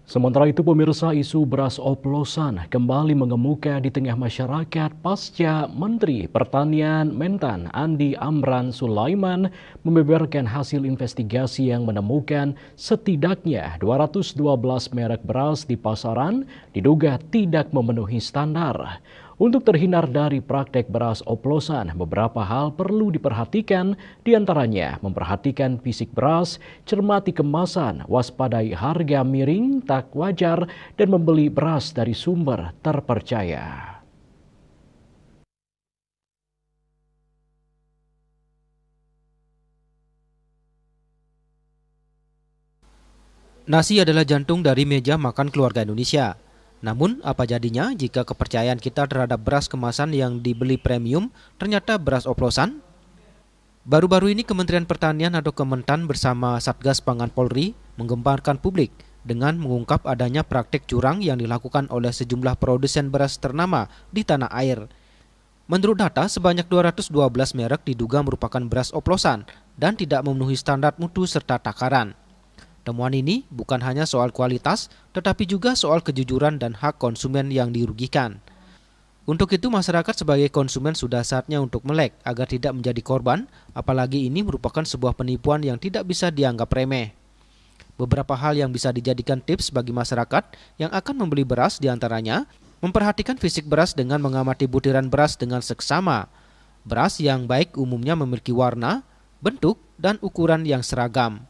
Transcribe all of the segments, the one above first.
Sementara itu pemirsa, isu beras oplosan kembali mengemuka di tengah masyarakat pasca Menteri Pertanian Mentan Andi Amran Sulaiman membeberkan hasil investigasi yang menemukan setidaknya 212 merek beras di pasaran diduga tidak memenuhi standar. Untuk terhindar dari praktek beras oplosan, beberapa hal perlu diperhatikan, diantaranya memperhatikan fisik beras, cermati kemasan, waspadai harga miring tak wajar, dan membeli beras dari sumber terpercaya. Nasi adalah jantung dari meja makan keluarga Indonesia. Namun, apa jadinya jika kepercayaan kita terhadap beras kemasan yang dibeli premium ternyata beras oplosan? Baru-baru ini Kementerian Pertanian atau Kementan bersama Satgas Pangan Polri menggemparkan publik dengan mengungkap adanya praktik curang yang dilakukan oleh sejumlah produsen beras ternama di tanah air. Menurut data, sebanyak 212 merek diduga merupakan beras oplosan dan tidak memenuhi standar mutu serta takaran. Temuan ini bukan hanya soal kualitas, tetapi juga soal kejujuran dan hak konsumen yang dirugikan. Untuk itu, masyarakat sebagai konsumen sudah saatnya untuk melek agar tidak menjadi korban, apalagi ini merupakan sebuah penipuan yang tidak bisa dianggap remeh. Beberapa hal yang bisa dijadikan tips bagi masyarakat yang akan membeli beras diantaranya, memperhatikan fisik beras dengan mengamati butiran beras dengan seksama. Beras yang baik umumnya memiliki warna, bentuk, dan ukuran yang seragam.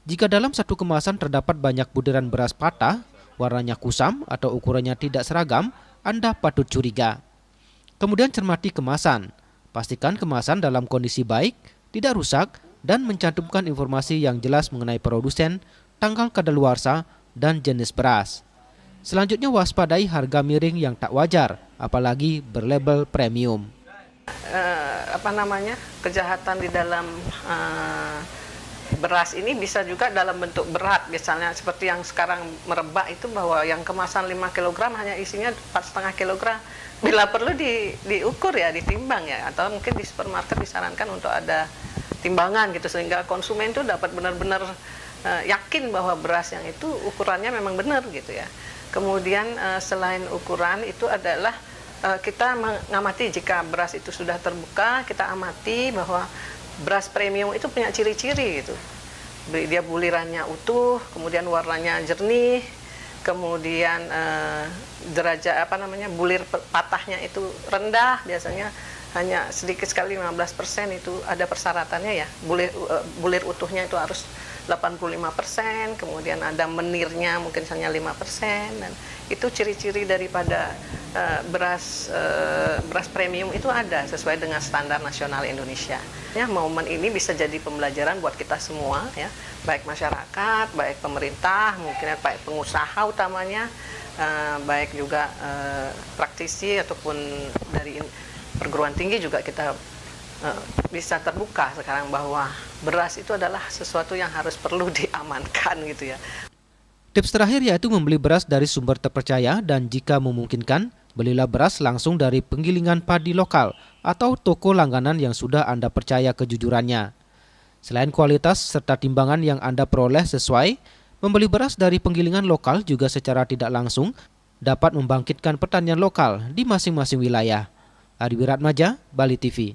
Jika dalam satu kemasan terdapat banyak butiran beras patah, warnanya kusam atau ukurannya tidak seragam, Anda patut curiga. Kemudian cermati kemasan. Pastikan kemasan dalam kondisi baik, tidak rusak, dan mencantumkan informasi yang jelas mengenai produsen, tanggal kadaluarsa, dan jenis beras. Selanjutnya waspadai harga miring yang tak wajar, apalagi berlabel premium. Kejahatan di dalam beras ini bisa juga dalam bentuk berat, misalnya seperti yang sekarang merebak itu bahwa yang kemasan 5 kg hanya isinya 4,5 kg. Bila perlu diukur ya, ditimbang ya, atau mungkin di supermarket disarankan untuk ada timbangan gitu sehingga konsumen itu dapat benar-benar yakin bahwa beras yang itu ukurannya memang benar gitu ya. Kemudian selain ukuran itu adalah kita mengamati jika beras itu sudah terbuka, kita amati bahwa beras premium itu punya ciri-ciri gitu. Dia bulirannya utuh, kemudian warnanya jernih, kemudian bulir patahnya itu rendah, biasanya hanya sedikit sekali 15% itu ada persyaratannya ya. Bulir utuhnya itu harus 85%, kemudian ada menirnya mungkin hanya 5%, dan itu ciri-ciri daripada beras premium itu ada sesuai dengan standar nasional Indonesia. Ya, momen ini bisa jadi pembelajaran buat kita semua ya, baik masyarakat, baik pemerintah, mungkin baik pengusaha utamanya, baik juga praktisi ataupun dari perguruan tinggi juga kita bisa terbuka sekarang bahwa beras itu adalah sesuatu yang perlu diamankan gitu ya. Tips terakhir yaitu membeli beras dari sumber terpercaya dan jika memungkinkan, belilah beras langsung dari penggilingan padi lokal atau toko langganan yang sudah Anda percaya kejujurannya. Selain kualitas serta timbangan yang Anda peroleh sesuai, membeli beras dari penggilingan lokal juga secara tidak langsung dapat membangkitkan pertanian lokal di masing-masing wilayah. Ari Wiratmaja, Bali TV.